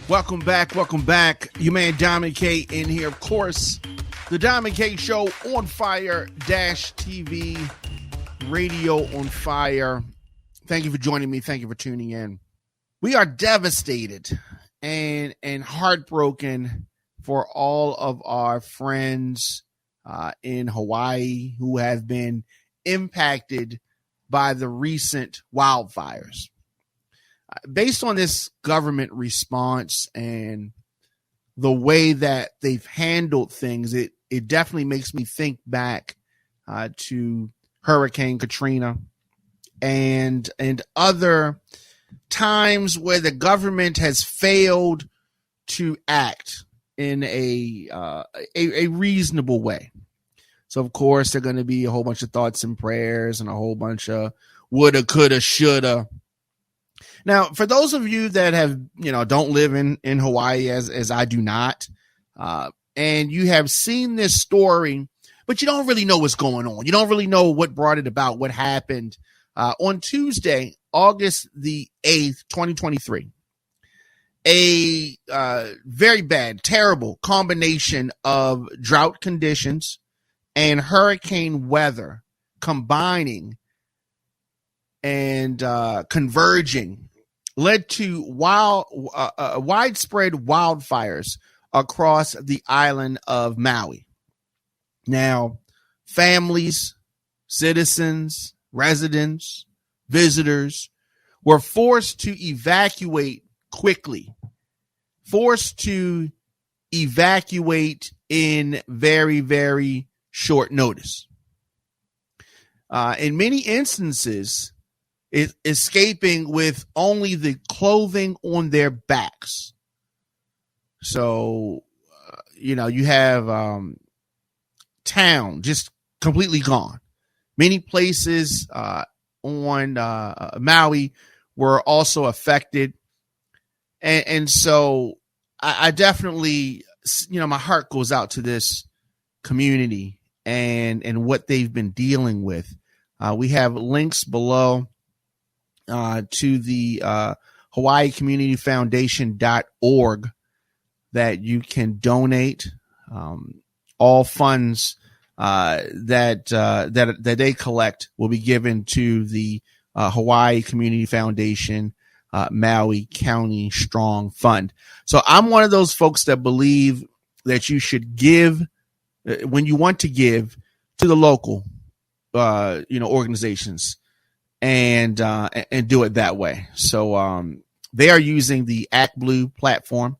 Welcome back. Your man Diamond K in here. Of course, the Diamond K Show on Fire TV, radio on fire. Thank you for joining me. Thank you for tuning in. We are devastated and heartbroken for all of our friends in Hawaii who have been impacted by the recent wildfires. Based on this government response and the way that they've handled things, it definitely makes me think back to Hurricane Katrina and other times where the government has failed to act in a reasonable way. So, of course, there are going to be a whole bunch of thoughts and prayers and a whole bunch of woulda, coulda, shoulda. Now, for those of you that have, don't live in Hawaii as I do not, and you have seen this story, but you don't really know what's going on. You don't really know what brought it about, what happened. On Tuesday, August the 8th, 2023, a very bad, terrible combination of drought conditions and hurricane weather combining and converging led to widespread wildfires across the island of Maui. Now, families, citizens, residents, visitors were forced to evacuate quickly, forced to evacuate in very, very short notice. In many instances, escaping with only the clothing on their backs. So, you have town just completely gone. Many places on Maui were also affected. And so I definitely, my heart goes out to this community and what they've been dealing with. We have links below to the Hawaii Community Foundation.org that you can donate. All funds that they collect will be given to the Hawaii Community Foundation Maui County Strong Fund. So I'm one of those folks that believe that you should give when you want to give to the local organizations and do it that way. So they are using the Act Blue platform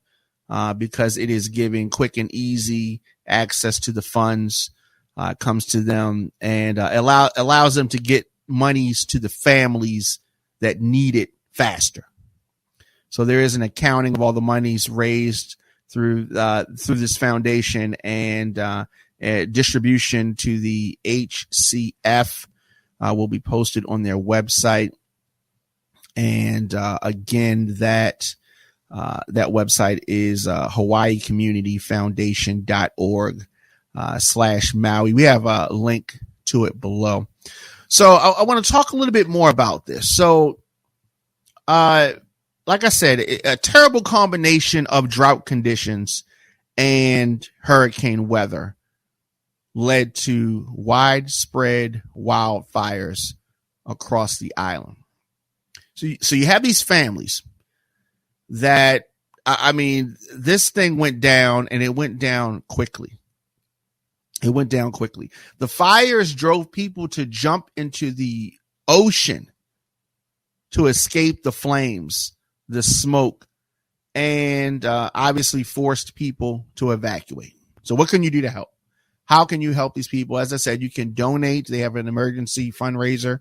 because it is giving quick and easy access to the funds, comes to them and allows them to get monies to the families that need it faster. So there is an accounting of all the monies raised through this foundation and distribution to the HCF will be posted on their website. And again, that website is hawaiicommunityfoundation.org /Maui. We have a link to it below. So I want to talk a little bit more about this. So, like I said, a terrible combination of drought conditions and hurricane weather led to widespread wildfires across the island. So you have these families that, this thing went down and it went down quickly. The fires drove people to jump into the ocean to escape the flames, the smoke, and obviously forced people to evacuate. So what can you do to help? How can you help these people? As I said, you can donate. They have an emergency fundraiser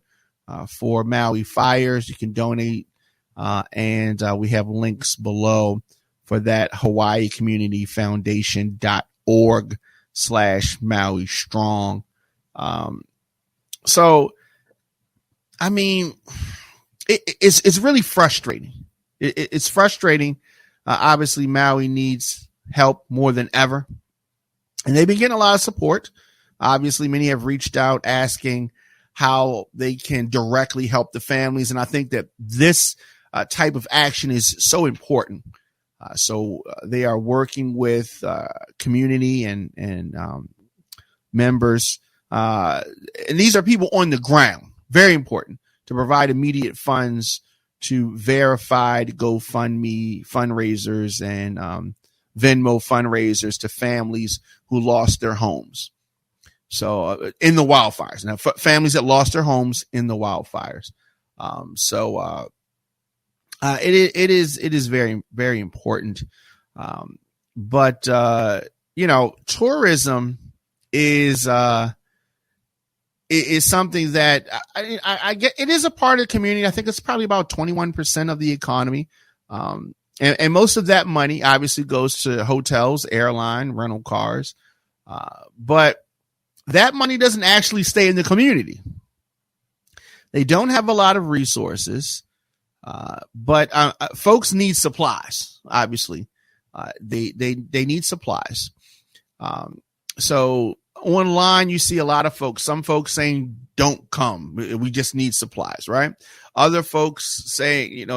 for Maui fires. You can donate, and we have links below for that. hawaiicommunityfoundation.org /Maui Strong. It's really frustrating. It's frustrating. Obviously, Maui needs help more than ever. And they've been getting a lot of support. Obviously, many have reached out asking how they can directly help the families. And I think that this type of action is so important So they are working with community and members. And these are people on the ground, very important, to provide immediate funds to verified GoFundMe fundraisers and Venmo fundraisers to families who lost their homes. So in the wildfires, now families that lost their homes in the wildfires. It is very, very important. But tourism is something that I get. It is a part of the community. I think it's probably about 21% of the economy. And most of that money obviously goes to hotels, airline, rental cars. But that money doesn't actually stay in the community. They don't have a lot of resources, but folks need supplies. Obviously, they need supplies. So online, you see a lot of folks. Some folks saying, "Don't come. We just need supplies." Right? Other folks saying,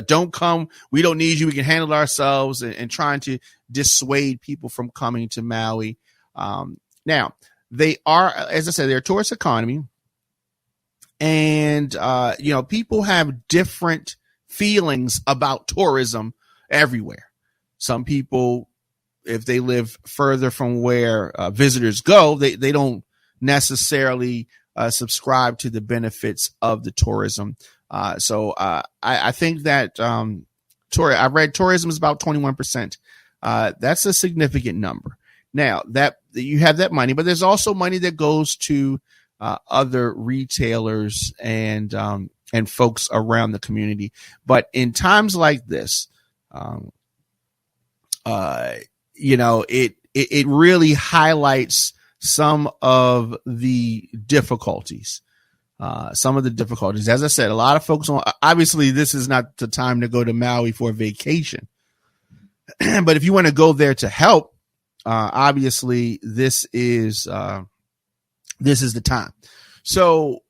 "Don't come. We don't need you. We can handle it ourselves," and trying to dissuade people from coming to Maui. Now, they are, as I said, they're a tourist economy. And, people have different feelings about tourism everywhere. Some people, if they live further from where visitors go, they don't necessarily subscribe to the benefits of the tourism. So I think that I read tourism is about 21%. That's a significant number. Now that you have that money, but there's also money that goes to other retailers and folks around the community. But in times like this, it really highlights some of the difficulties. As I said, a lot of folks obviously this is not the time to go to Maui for a vacation, but if you want to go there to help, obviously this is the time. So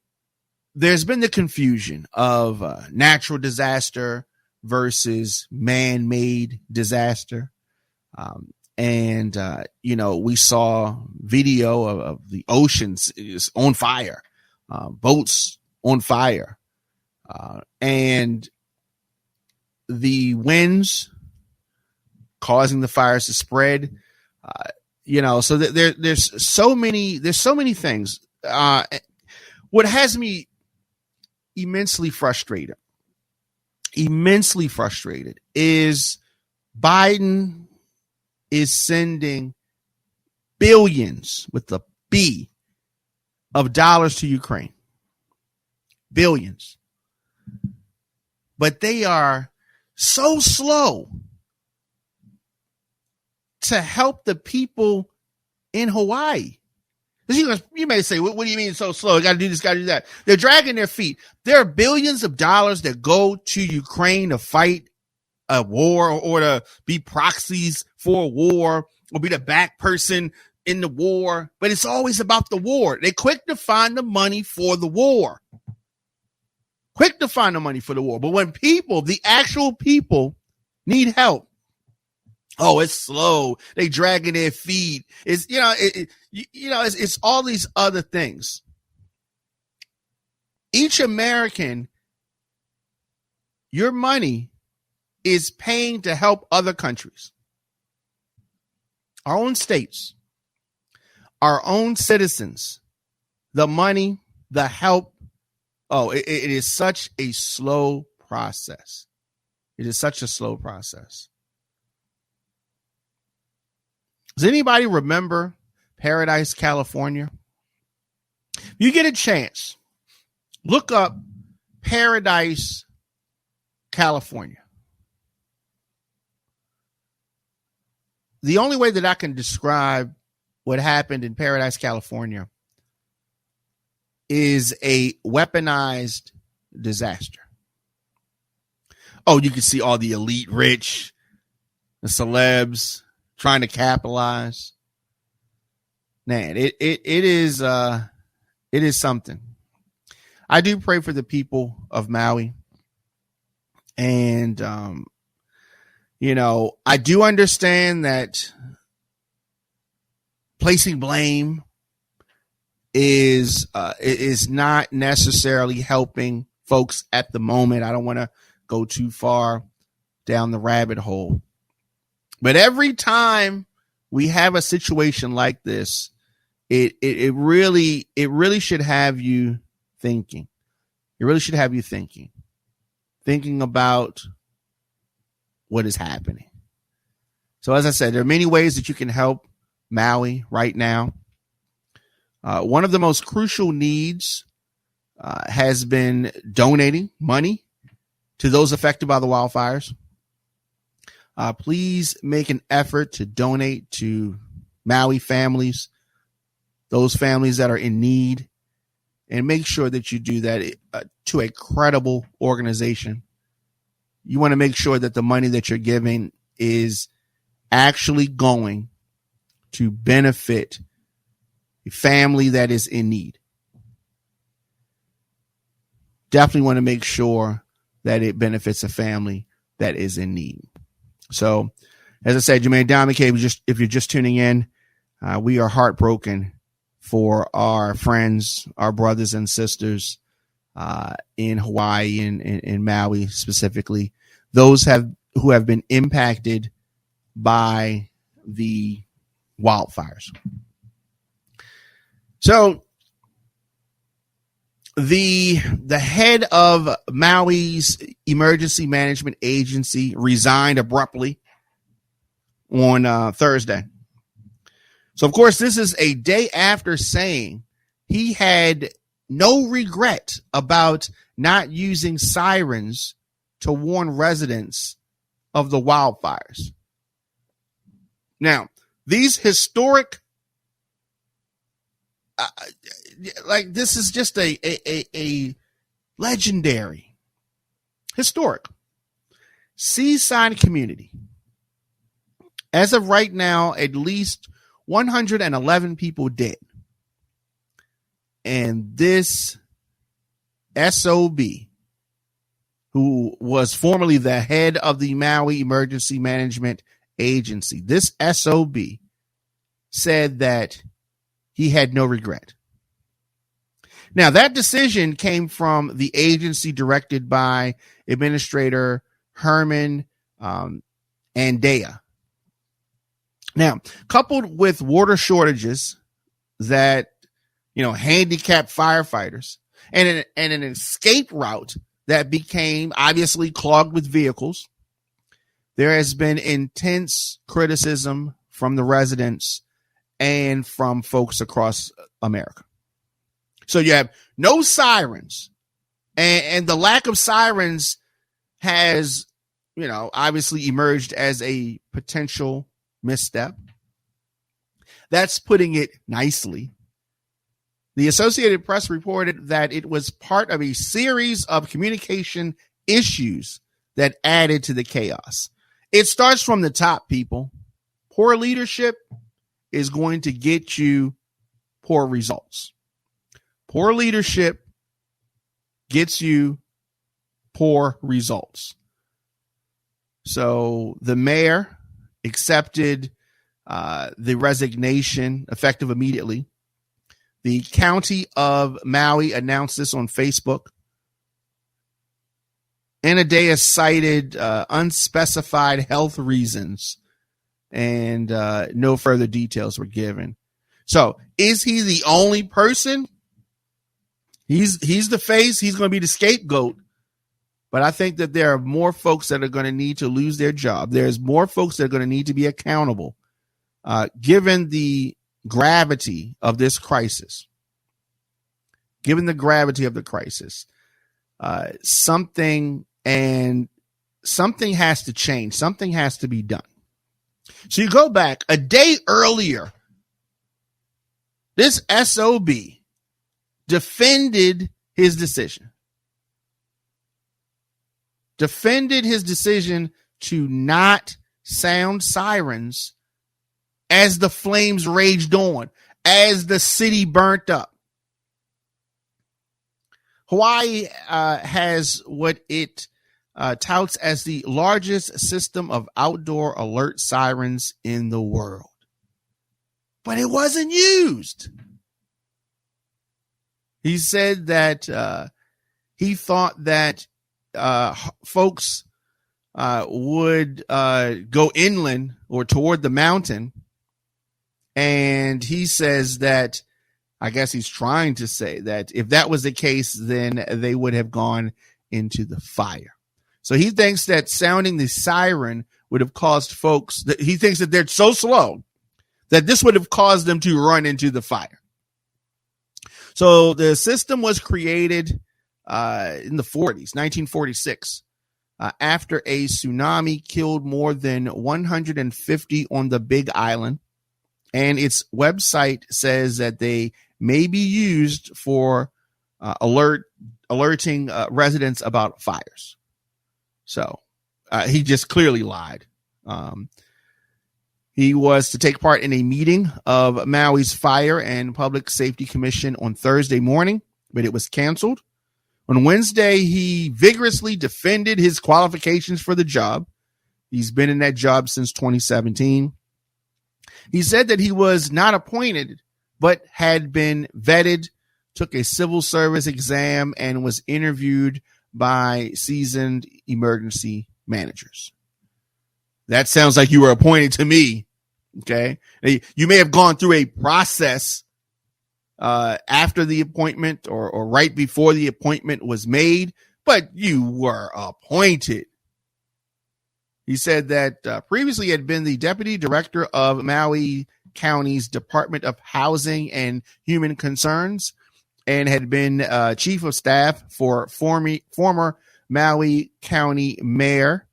there's been the confusion of natural disaster versus man-made disaster. We saw video of the oceans is on fire, boats on fire, and the winds causing the fires to spread. So there's so many things. What has me immensely frustrated is Biden is sending billions with a B of dollars to Ukraine. Billions. But they are so slow to help the people in Hawaii. You may say, what do you mean so slow? You got to do this, got to do that. They're dragging their feet. There are billions of dollars that go to Ukraine to fight a war or to be proxies for a war or be the back person in the war. But it's always about the war. They're quick to find the money for the war. But when the actual people need help, oh, it's slow. They dragging their feet. It's all these other things. Each American, your money is paying to help other countries, our own states, our own citizens, the money, the help. Oh, it is such a slow process. Does anybody remember Paradise, California? If you get a chance, look up Paradise, California. The only way that I can describe what happened in Paradise, California is a weaponized disaster. Oh, you can see all the elite rich, the celebs trying to capitalize. Man, it is something. I do pray for the people of Maui. And I do understand that placing blame is not necessarily helping folks at the moment. I don't want to go too far down the rabbit hole. But every time we have a situation like this, it really should have you thinking. It really should have you thinking about what is happening. So as I said, there are many ways that you can help Maui right now. One of the most crucial needs has been donating money to those affected by the wildfires. Please make an effort to donate to Maui families, those families that are in need, and make sure that you do that to a credible organization. You want to make sure that the money that you're giving is actually going to benefit a family that is in need. Definitely want to make sure that it benefits a family that is in need. So, as I said, Jermaine Dominique, if you're just tuning in, we are heartbroken for our friends, our brothers and sisters in Hawaii and in Maui specifically, those who have been impacted by the wildfires. So the head of Maui's emergency management agency resigned abruptly on Thursday. So, of course, this is a day after saying he had no regret about not using sirens to warn residents of the wildfires. Now, these historic, this is just a legendary, historic seaside community. As of right now, at least 111 people dead. And this SOB, who was formerly the head of the Maui Emergency Management Agency, this SOB said that he had no regret. Now, that decision came from the agency directed by Administrator Herman Andea. Now, coupled with water shortages that, handicapped firefighters and an escape route that became obviously clogged with vehicles, there has been intense criticism from the residents and from folks across America. So you have no sirens, and the lack of sirens has, obviously emerged as a potential misstep. That's putting it nicely. The Associated Press reported that it was part of a series of communication issues that added to the chaos. It starts from the top, people. Poor leadership is going to get you poor results. Poor leadership gets you poor results. So the mayor accepted the resignation effective immediately. The county of Maui announced this on Facebook. Anadea cited unspecified health reasons, and no further details were given. So is he the only person? He's the face. He's going to be the scapegoat. But I think that there are more folks that are going to need to lose their job. There's more folks that are going to need to be accountable, given the gravity of this crisis. Given the gravity of the crisis, something has to change. Something has to be done. So you go back a day earlier. This SOB defended his decision. Defended his decision to not sound sirens as the flames raged on, as the city burnt up. Hawaii has what it touts as the largest system of outdoor alert sirens in the world. But it wasn't used. He said that he thought that folks would go inland or toward the mountain. And he says that, I guess he's trying to say that if that was the case, then they would have gone into the fire. So he thinks that sounding the siren would have caused folks, that he thinks that they're so slow that this would have caused them to run into the fire. So the system was created in the 40s, 1946, after a tsunami killed more than 150 on the Big Island. And its website says that they may be used for alerting residents about fires. So he just clearly lied. He was to take part in a meeting of Maui's Fire and Public Safety Commission on Thursday morning, but it was canceled. On Wednesday, he vigorously defended his qualifications for the job. He's been in that job since 2017. He said that he was not appointed, but had been vetted, took a civil service exam, and was interviewed by seasoned emergency managers. That sounds like you were appointed to me. Okay. You may have gone through a process after the appointment or right before the appointment was made, but you were appointed. He said that previously he had been the deputy director of Maui County's Department of Housing and Human Concerns and had been chief of staff for former Maui County mayor.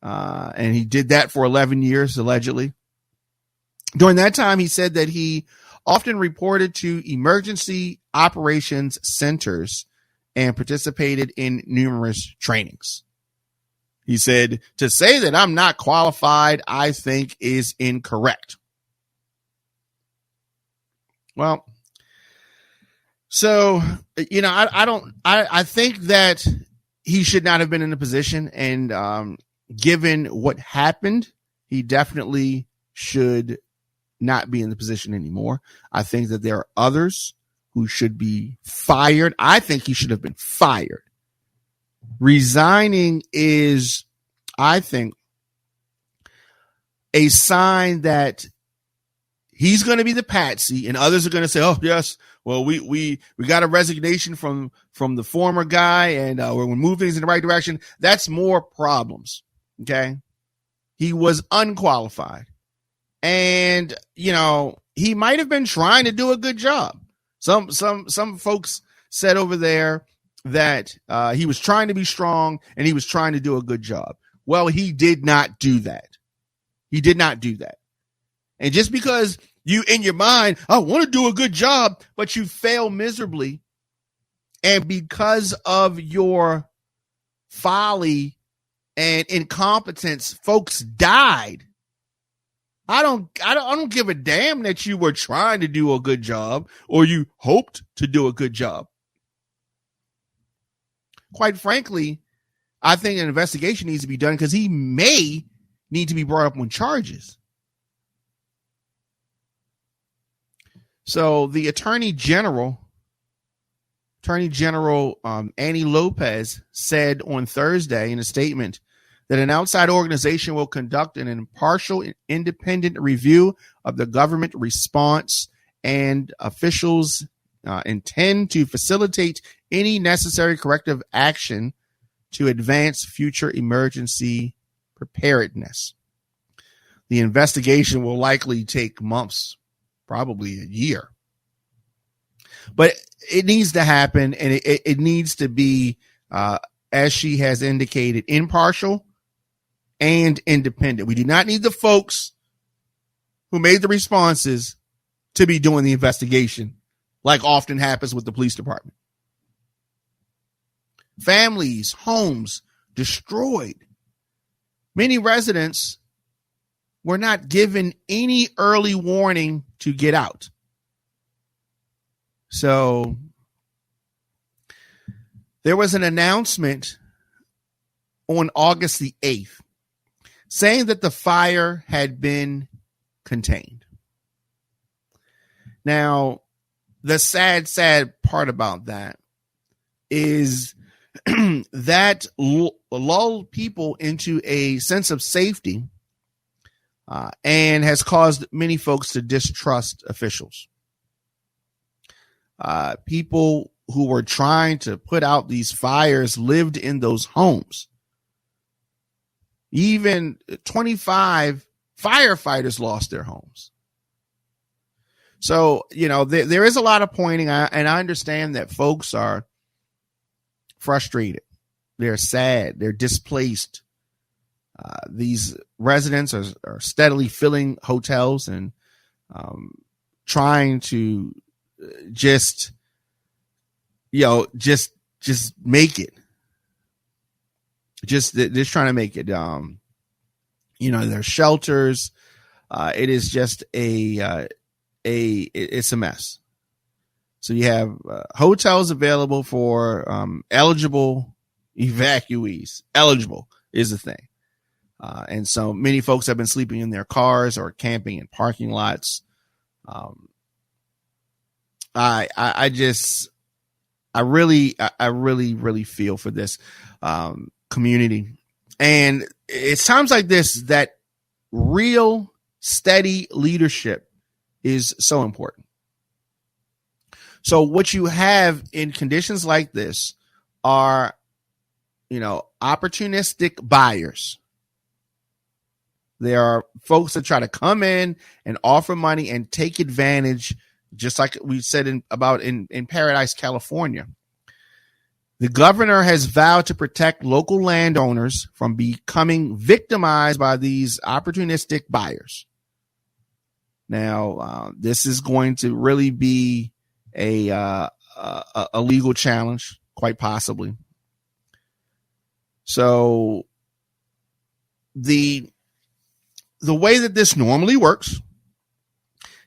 And he did that for 11 years, allegedly. During that time, he said that he often reported to emergency operations centers and participated in numerous trainings. He said, to say that I'm not qualified, I think is incorrect. Well, so, you know, I think that he should not have been in the position. And given what happened, he definitely should not be in the position anymore. I think that there are others who should be fired. I think he should have been fired. Resigning is, I think, a sign that he's going to be the patsy and others are going to say, oh, yes, well, we got a resignation from the former guy and we're moving things in the right direction. That's more problems. Okay. He was unqualified. And, you know, he might have been trying to do a good job. Some folks said over there that he was trying to be strong and he was trying to do a good job. Well, he did not do that. He did not do that. And just because you in your mind, I want to do a good job, but you fail miserably. And because of your folly and incompetence, folks died. I don't give a damn that you were trying to do a good job or you hoped to do a good job. Quite frankly, I think an investigation needs to be done because he may need to be brought up on charges. So the Attorney General Annie Lopez said on Thursday in a statement that an outside organization will conduct an impartial, independent review of the government response, and officials intend to facilitate any necessary corrective action to advance future emergency preparedness. The investigation will likely take months, probably a year. But it needs to happen, and it needs to be, as she has indicated, impartial and independent. We do not need the folks who made the responses to be doing the investigation, like often happens with the police department. Families, homes destroyed. Many residents were not given any early warning to get out. So there was an announcement on August the 8th, saying that the fire had been contained. Now, the sad part about that is that lulled people into a sense of safety and has caused many folks to distrust officials. People who were trying to put out these fires lived in those homes. Even 25 firefighters lost their homes. So, there is a lot of pointing, and I understand that folks are frustrated. They're sad. They're displaced. These residents are steadily filling hotels and trying to just make it. Just trying to make it. Their shelters. It is just it's a mess. So you have hotels available for eligible evacuees. Eligible is the thing. And so many folks have been sleeping in their cars or camping in parking lots. I really feel for this community. And it's times like this that real steady leadership is so important. So what you have in conditions like this are, opportunistic buyers. There are folks that try to come in and offer money and take advantage, just like we said in Paradise, California. The governor has vowed to protect local landowners from becoming victimized by these opportunistic buyers. Now, this is going to really be a legal challenge, quite possibly. So the way that this normally works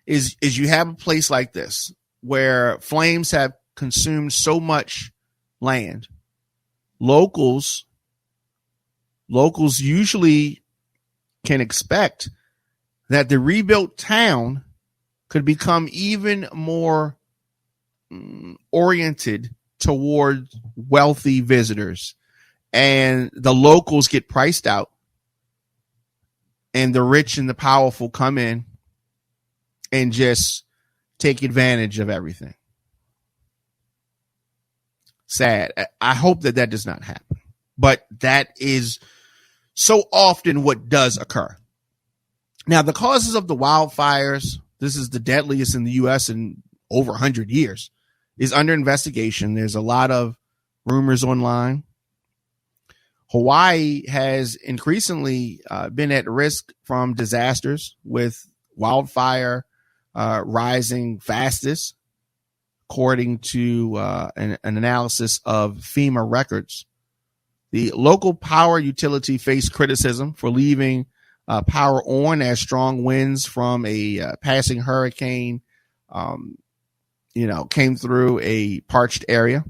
is you have a place like this where flames have consumed so much land. Locals usually can expect that the rebuilt town could become even more oriented toward wealthy visitors, and the locals get priced out, and the rich and the powerful come in and just take advantage of everything. Sad. I hope that does not happen, but that is so often what does occur. Now, the causes of the wildfires, this is the deadliest in the U.S. in over 100 years, is under investigation. There's a lot of rumors online. Hawaii has increasingly been at risk from disasters, with wildfire rising fastest, according to an analysis of FEMA records. The local power utility faced criticism for leaving power on as strong winds from a passing hurricane, came through a parched area.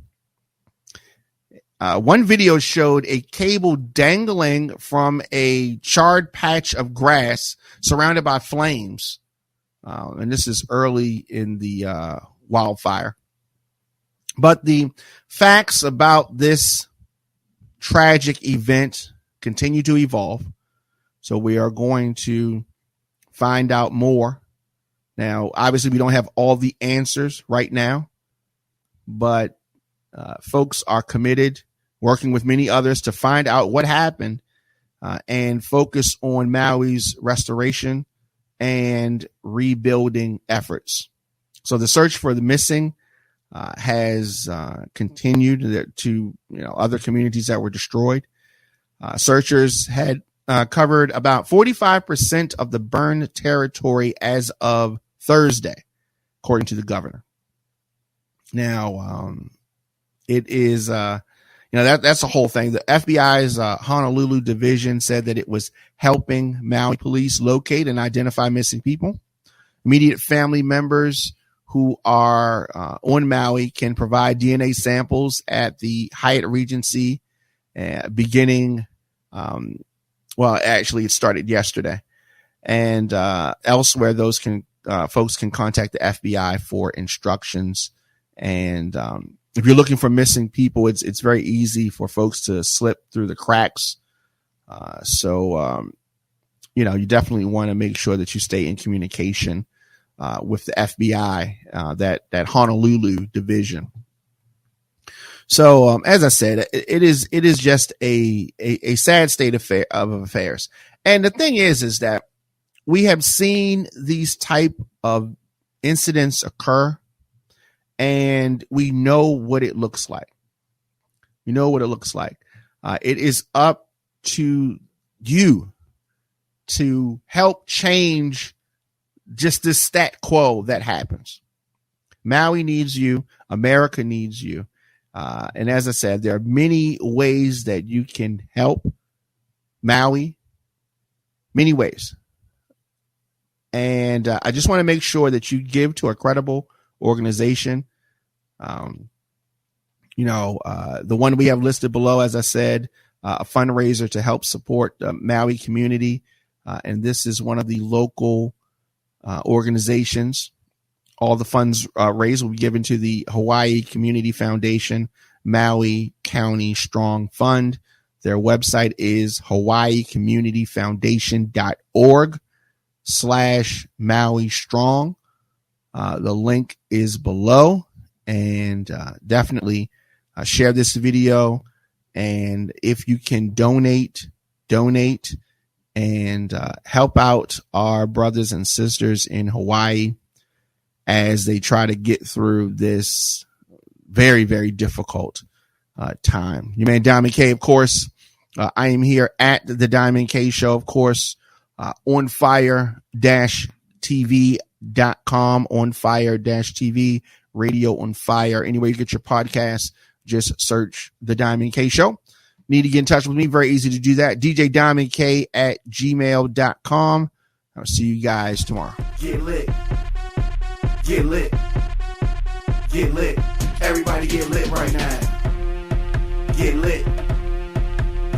One video showed a cable dangling from a charred patch of grass surrounded by flames. And this is early in the wildfire. But the facts about this tragic event continue to evolve. So we are going to find out more. Now, obviously, we don't have all the answers right now, but folks are committed, working with many others to find out what happened and focus on Maui's restoration and rebuilding efforts. So the search for the missing has continued to other communities that were destroyed. Searchers had covered about 45% of the burned territory as of Thursday, according to the governor. Now, it is, that's the whole thing. The FBI's Honolulu division said that it was helping Maui police locate and identify missing people. Immediate family members who are on Maui can provide DNA samples at the Hyatt Regency beginning Well, actually, it started yesterday. And elsewhere, those folks can contact the FBI for instructions. And if you're looking for missing people, it's very easy for folks to slip through the cracks. So you definitely want to make sure that you stay in communication with the FBI, that Honolulu division. So as I said, it is just a sad state of affairs. And the thing is that we have seen these type of incidents occur, and we know what it looks like. You know what it looks like. It is up to you to help change just this stat quo that happens. Maui needs you. America needs you. And as I said, there are many ways that you can help Maui. Many ways. And I just want to make sure that you give to a credible organization. The one we have listed below, as I said, a fundraiser to help support the Maui community. And this is one of the local organizations. All the funds raised will be given to the Hawaii Community Foundation, Maui County Strong Fund. Their website is hawaiicommunityfoundation.org/Maui Strong. The link is below, and definitely share this video. And if you can donate and help out our brothers and sisters in Hawaii as they try to get through this very, very difficult time. Your man Diamond K, of course. I am here at the Diamond K Show, of course, on fire-tv.com, on fire-tv, radio on fire. Anywhere you get your podcast, just search the Diamond K Show. Need to get in touch with me? Very easy to do that. djdiamondk@gmail.com. I'll see you guys tomorrow. Get lit. Get lit. Get lit. Everybody get lit right now. Get lit.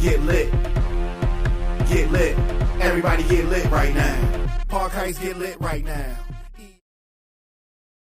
Get lit. Get lit. Everybody get lit right now. Park Heights get lit right now.